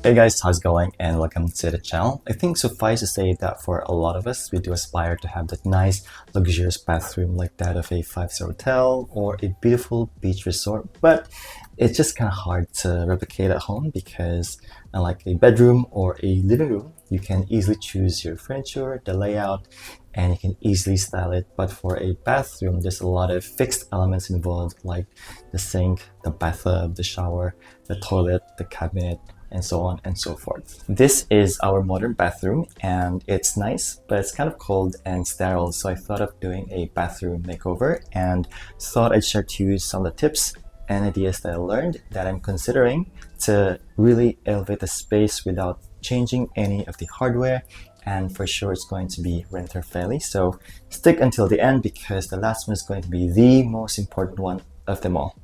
Hey guys, how's it going? And welcome to the channel. I think suffice to say that for a lot of us, we do aspire to have that nice, luxurious bathroom like that of a 5-star hotel or a beautiful beach resort, but it's just kind of hard to replicate at home because unlike a bedroom or a living room, you can easily choose your furniture, the layout, and you can easily style it. But for a bathroom, there's a lot of fixed elements involved like the sink, the bathtub, the shower, the toilet, the cabinet, and so on and so forth. This is our modern bathroom and it's nice, but it's kind of cold and sterile. So I thought of doing a bathroom makeover and thought I'd share to you some of the tips and ideas that I learned that I'm considering to really elevate the space without changing any of the hardware. And for sure it's going to be renter friendly. So stick until the end because the last one is going to be the most important one of them all.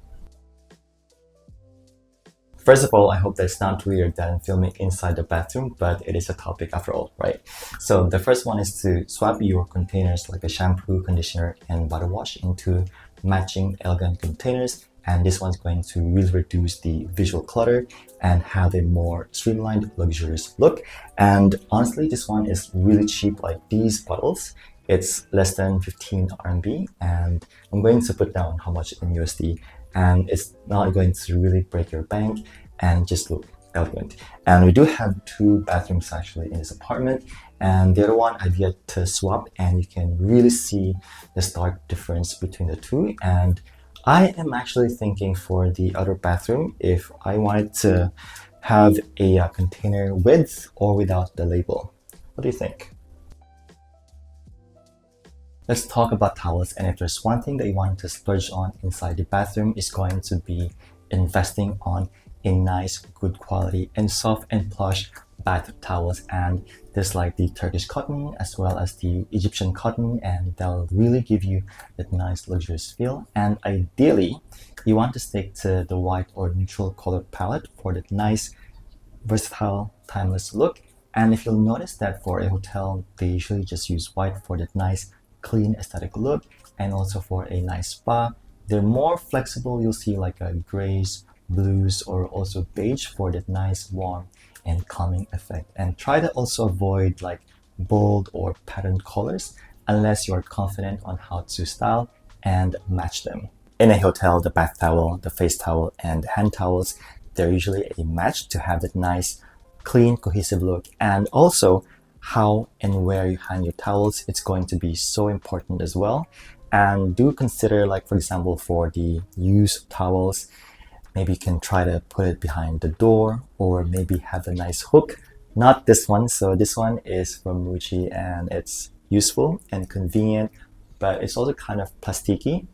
First of all, I hope that's not weird that I'm filming inside the bathroom, but it is a topic after all, right? So the first one is to swap your containers like a shampoo, conditioner, and body wash into matching elegant containers. And this one's going to really reduce the visual clutter and have a more streamlined, luxurious look. And honestly, this one is really cheap, like these bottles. It's less than 15 RMB, and I'm going to put down how much in USD. And it's not going to really break your bank and just look elegant. And we do have two bathrooms actually in this apartment, and the other one I've yet to swap, and you can really see the stark difference between the two. And I am actually thinking for the other bathroom if I wanted to have a container with or without the label. What do you think? Let's talk about towels, and if there's one thing that you want to splurge on inside the bathroom, is going to be investing on a nice, good quality and soft and plush bath towels. And there's like the Turkish cotton as well as the Egyptian cotton, and they'll really give you that nice luxurious feel. And ideally, you want to stick to the white or neutral color palette for that nice, versatile, timeless look. And if you'll notice that for a hotel, they usually just use white for that nice, clean aesthetic look, and also for a nice spa they're more flexible. You'll see like a grays, blues, or also beige for that nice warm and calming effect. And try to also avoid like bold or patterned colors unless you're confident on how to style and match them. In a hotel, the bath towel, the face towel, and hand towels, they're usually a match to have that nice clean cohesive look. And also how and where you hang your towels, it's going to be so important as well. And do consider, like for example, for the used towels, maybe you can try to put it behind the door, or maybe have a nice hook. Not this one. So this one is from Muji and it's useful and convenient, but it's also kind of plasticky.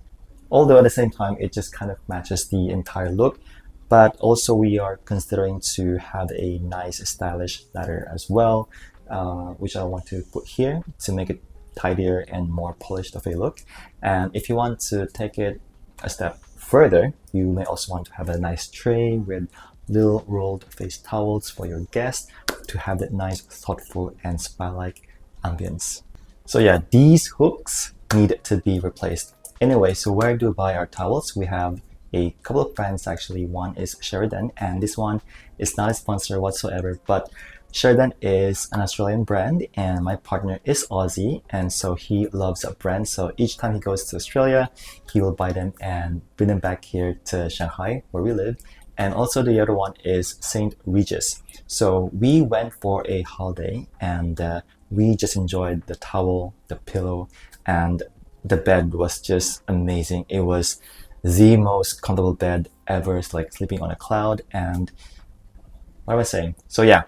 Although at the same time, it just kind of matches the entire look. But also we are considering to have a nice stylish ladder as well, which I want to put here to make it tidier and more polished of a look. And if you want to take it a step further, you may also want to have a nice tray with little rolled face towels for your guests to have that nice, thoughtful, and spa-like ambience. So yeah, these hooks need to be replaced. Anyway, so where do we buy our towels? We have a couple of brands actually. One is Sheridan, and this one is not a sponsor whatsoever, but Sheridan is an Australian brand and my partner is Aussie, and so he loves a brand. So each time he goes to Australia, he will buy them and bring them back here to Shanghai where we live. And also the other one is St. Regis. So we went for a holiday and we just enjoyed the towel, the pillow, and the bed was just amazing. It was the most comfortable bed ever. It's like sleeping on a cloud. And what am I saying? So yeah,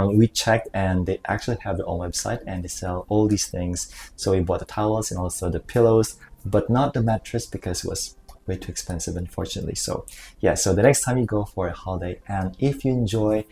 we checked and they actually have their own website and they sell all these things. So we bought the towels and also the pillows, but not the mattress because it was way too expensive, unfortunately. So yeah, so the next time you go for a holiday and if you enjoy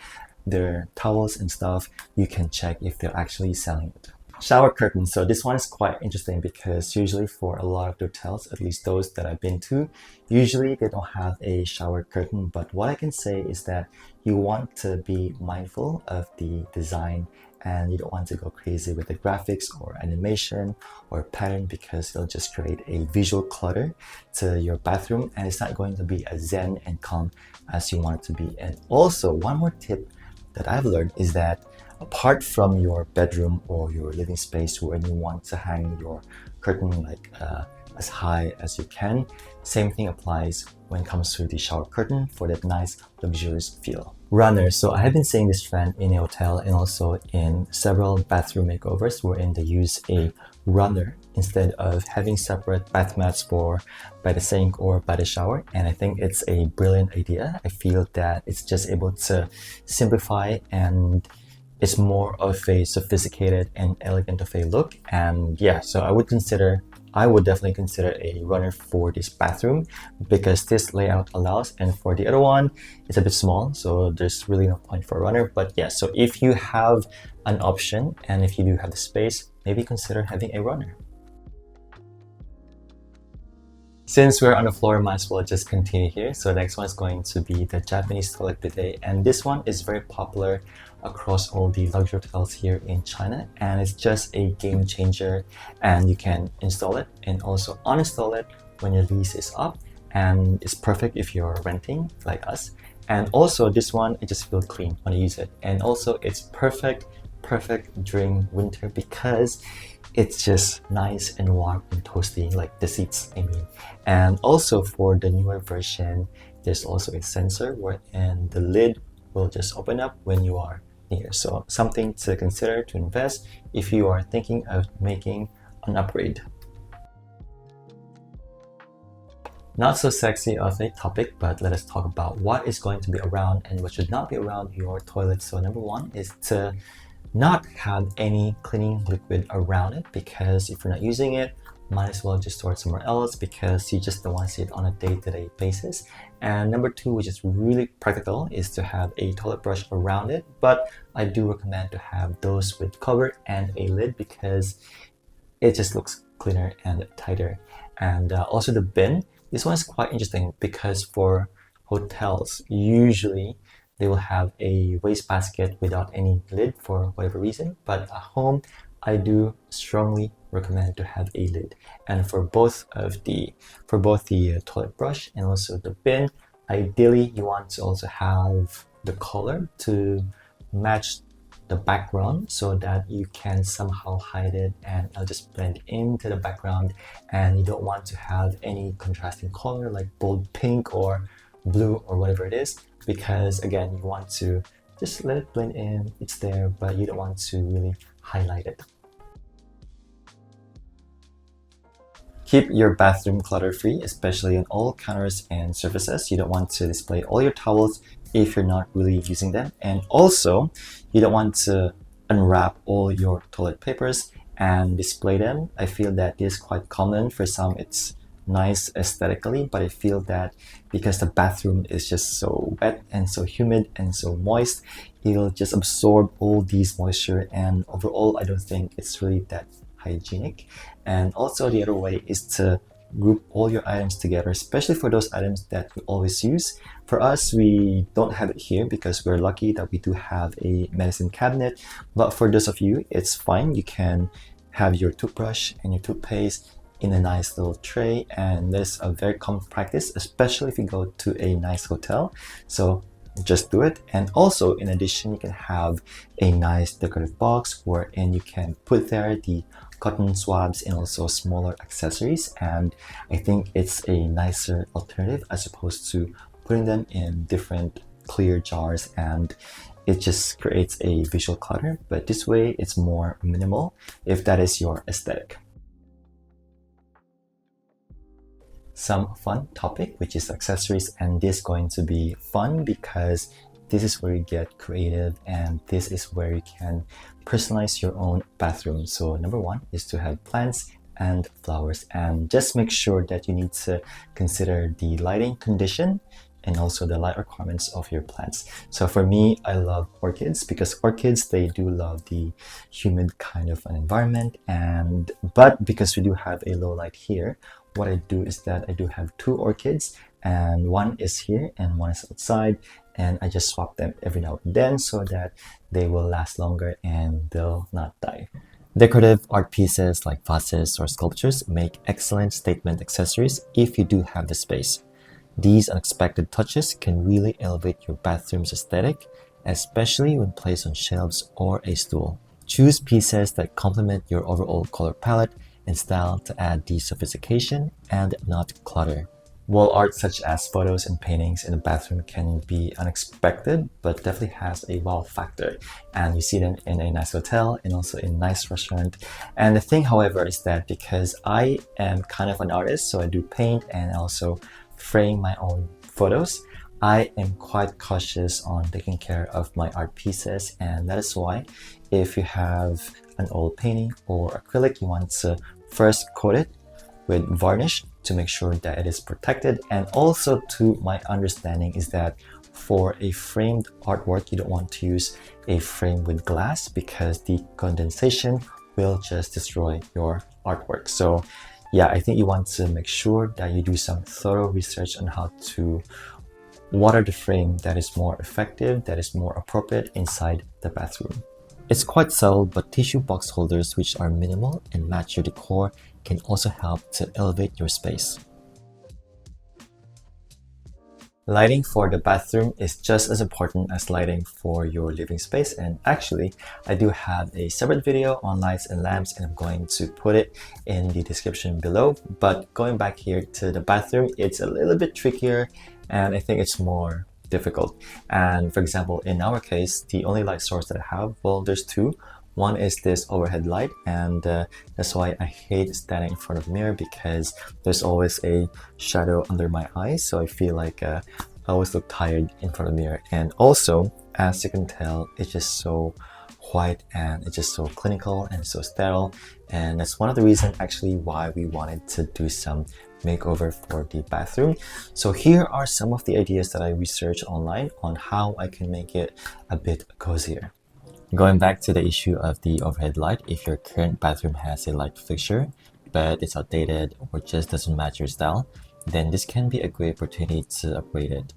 their towels and stuff, you can check if they're actually selling it. Shower curtain. So this one is quite interesting because usually for a lot of the hotels, at least those that I've been to, usually they don't have a shower curtain. But what I can say is that you want to be mindful of the design and you don't want to go crazy with the graphics or animation or pattern because it'll just create a visual clutter to your bathroom and it's not going to be as zen and calm as you want it to be. And also one more tip that I've learned is that apart from your bedroom or your living space where you want to hang your curtain like as high as you can, same thing applies when it comes to the shower curtain for that nice luxurious feel. Runners. So I have been seeing this trend in a hotel and also in several bathroom makeovers wherein they use a runner instead of having separate bath mats for by the sink or by the shower, and I think it's a brilliant idea. I feel that it's just able to simplify and it's more of a sophisticated and elegant of a look. And yeah, so I would definitely consider a runner for this bathroom because this layout allows, and for the other one it's a bit small, so there's really no point for a runner. But yeah, so if you have an option and if you do have the space, maybe consider having a runner. Since we're on the floor, might as well just continue here. So the next one is going to be the Japanese toilet bidet, and this one is very popular across all the luxury hotels here in China, and it's just a game changer, and you can install it and also uninstall it when your lease is up, and it's perfect if you're renting like us. And also this one, it just feels clean when you use it, and also it's perfect during winter because it's just nice and warm and toasty, like the seats, I mean. And also for the newer version, there's also a sensor wherein the lid will just open up when you are near. So something to consider to invest if you are thinking of making an upgrade. Not so sexy of a topic, but let us talk about what is going to be around and what should not be around your toilet. So number one is to not have any cleaning liquid around it, because if you're not using it, might as well just store it somewhere else because you just don't want to see it on a day-to-day basis. And number two, which is really practical, is to have a toilet brush around it, but I do recommend to have those with cover and a lid because it just looks cleaner and tighter. And also the bin, this one is quite interesting because for hotels, usually they will have a waste-basket without any lid for whatever reason, but at home I do strongly recommend to have a lid. And for both the toilet brush and also the bin, ideally you want to also have the color to match the background so that you can somehow hide it and it'll just blend into the background, and you don't want to have any contrasting color like bold pink or blue or whatever it is, because again, you want to just let it blend in. It's there, but you don't want to really highlight it. Keep your bathroom clutter-free, especially on all counters and surfaces. You don't want to display all your towels if you're not really using them. And also, you don't want to unwrap all your toilet papers and display them. I feel that this is quite common. For some, it's nice aesthetically, but I feel that because the bathroom is just so wet and so humid and so moist, it'll just absorb all these moisture, and overall I don't think it's really that hygienic. And also the other way is to group all your items together, especially for those items that we always use. For us, we don't have it here because we're lucky that we do have a medicine cabinet, but for those of you, it's fine. You can have your toothbrush and your toothpaste in a nice little tray, and this is a very common practice, especially if you go to a nice hotel. So just do it. And also in addition, you can have a nice decorative box wherein you can put there the cotton swabs and also smaller accessories, and I think it's a nicer alternative as opposed to putting them in different clear jars, and it just creates a visual clutter. But this way it's more minimal if that is your aesthetic. Some fun topic, which is accessories, and this is going to be fun because this is where you get creative and this is where you can personalize your own bathroom. So number one is to have plants and flowers, and just make sure that you need to consider the lighting condition and also the light requirements of your plants. So for me, I love orchids because orchids, they do love the humid kind of an environment, but because we do have a low light here, what I do is that I do have two orchids, and one is here and one is outside, and I just swap them every now and then so that they will last longer and they'll not die. Decorative art pieces like vases or sculptures make excellent statement accessories if you do have the space. These unexpected touches can really elevate your bathroom's aesthetic especially when placed on shelves or a stool. Choose pieces that complement your overall color palette and style to add the sophistication and not clutter. Wall art such as photos and paintings in the bathroom can be unexpected, but definitely has a wow factor. And you see them in a nice hotel and also in a nice restaurant. And the thing, however, is that because I am kind of an artist, so I do paint and also frame my own photos, I am quite cautious on taking care of my art pieces, and that is why if you have an old painting or acrylic, you want to first coat it with varnish to make sure that it is protected. And also, to my understanding, is that for a framed artwork, you don't want to use a frame with glass because the condensation will just destroy your artwork. So yeah, I think you want to make sure that you do some thorough research on how to water the frame that is more effective, that is more appropriate inside the bathroom. It's quite subtle, but tissue box holders which are minimal and match your decor can also help to elevate your space. Lighting for the bathroom is just as important as lighting for your living space, and actually I do have a separate video on lights and lamps, and I'm going to put it in the description below. But going back here to the bathroom, it's a little bit trickier and I think it's more difficult. And for example, in our case, the only light source that I have, well, there's two. One is this overhead light, and that's why I hate standing in front of the mirror, because there's always a shadow under my eyes, so I feel like I always look tired in front of the mirror. And also, as you can tell, it's just so white and it's just so clinical and so sterile, and that's one of the reasons actually why we wanted to do some makeover for the bathroom. So here are some of the ideas that I researched online on how I can make it a bit cozier. Going back to the issue of the overhead light, if your current bathroom has a light fixture, but it's outdated or just doesn't match your style, then this can be a great opportunity to upgrade it.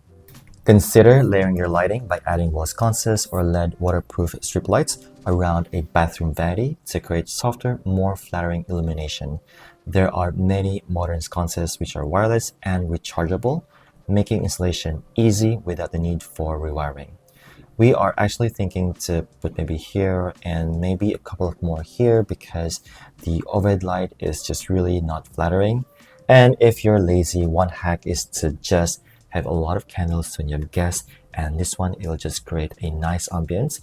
Consider layering your lighting by adding wall sconces or LED waterproof strip lights around a bathroom vanity to create softer, more flattering illumination. There are many modern sconces which are wireless and rechargeable, making installation easy without the need for rewiring. We are actually thinking to put maybe here and maybe a couple of more here because the overhead light is just really not flattering. And if you're lazy, one hack is to just have a lot of candles when you have guests, and this one, it'll just create a nice ambience.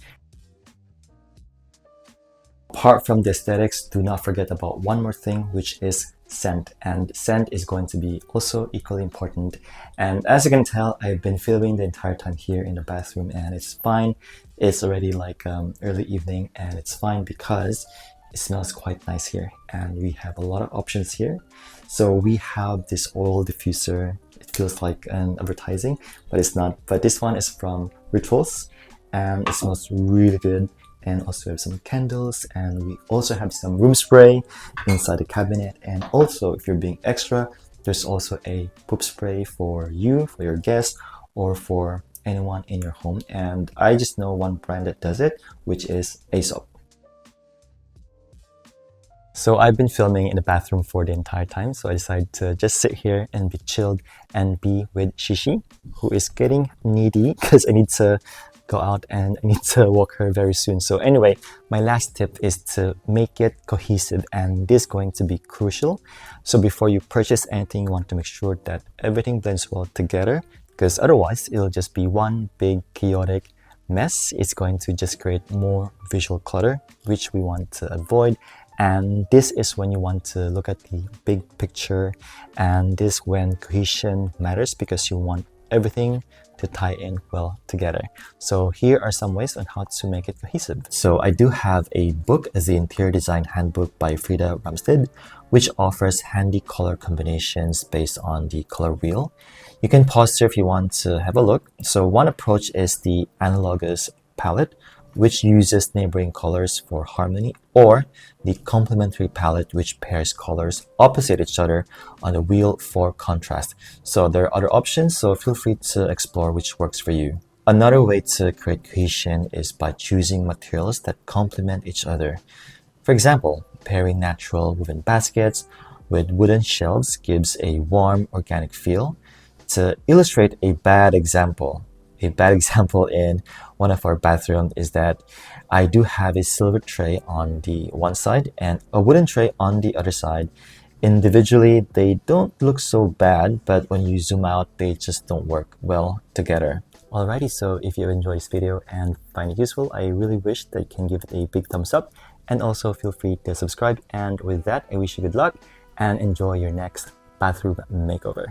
Apart from the aesthetics, do not forget about one more thing, which is scent. And scent is going to be also equally important. And as you can tell, I've been filming the entire time here in the bathroom, and it's fine. It's already like early evening, and it's fine because it smells quite nice here, and we have a lot of options here. So we have this oil diffuser. It feels like an advertising, but it's not. But this one is from Rituals, and it smells really good. And also we have some candles, and we also have some room spray inside the cabinet. And also, if you're being extra, there's also a poop spray for you, for your guests, or for anyone in your home. And I just know one brand that does it, which is Aesop. So I've been filming in the bathroom for the entire time, so I decided to just sit here and be chilled and be with Shishi, who is getting needy because I need to go out and I need to walk her very soon. So anyway, my last tip is to make it cohesive, and this is going to be crucial. So before you purchase anything, you want to make sure that everything blends well together, because otherwise it'll just be one big chaotic mess. It's going to just create more visual clutter, which we want to avoid. And this is when you want to look at the big picture, and this when cohesion matters, because you want everything to tie in well together. So here are some ways on how to make it cohesive. So I do have a book, the Interior Design Handbook by Frida Ramstedt, which offers handy color combinations based on the color wheel. You can pause here if you want to have a look. So one approach is the analogous palette, which uses neighboring colors for harmony, or the complementary palette, which pairs colors opposite each other on the wheel for contrast. So there are other options, so feel free to explore which works for you. Another way to create cohesion is by choosing materials that complement each other. For example, pairing natural woven baskets with wooden shelves gives a warm, organic feel. To illustrate a bad example, A bad example in one of our bathrooms is that I do have a silver tray on the one side and a wooden tray on the other side. Individually, they don't look so bad, but when you zoom out, they just don't work well together. Alrighty, so if you enjoyed this video and find it useful, I really wish that you can give it a big thumbs up, and also feel free to subscribe. And with that, I wish you good luck and enjoy your next bathroom makeover.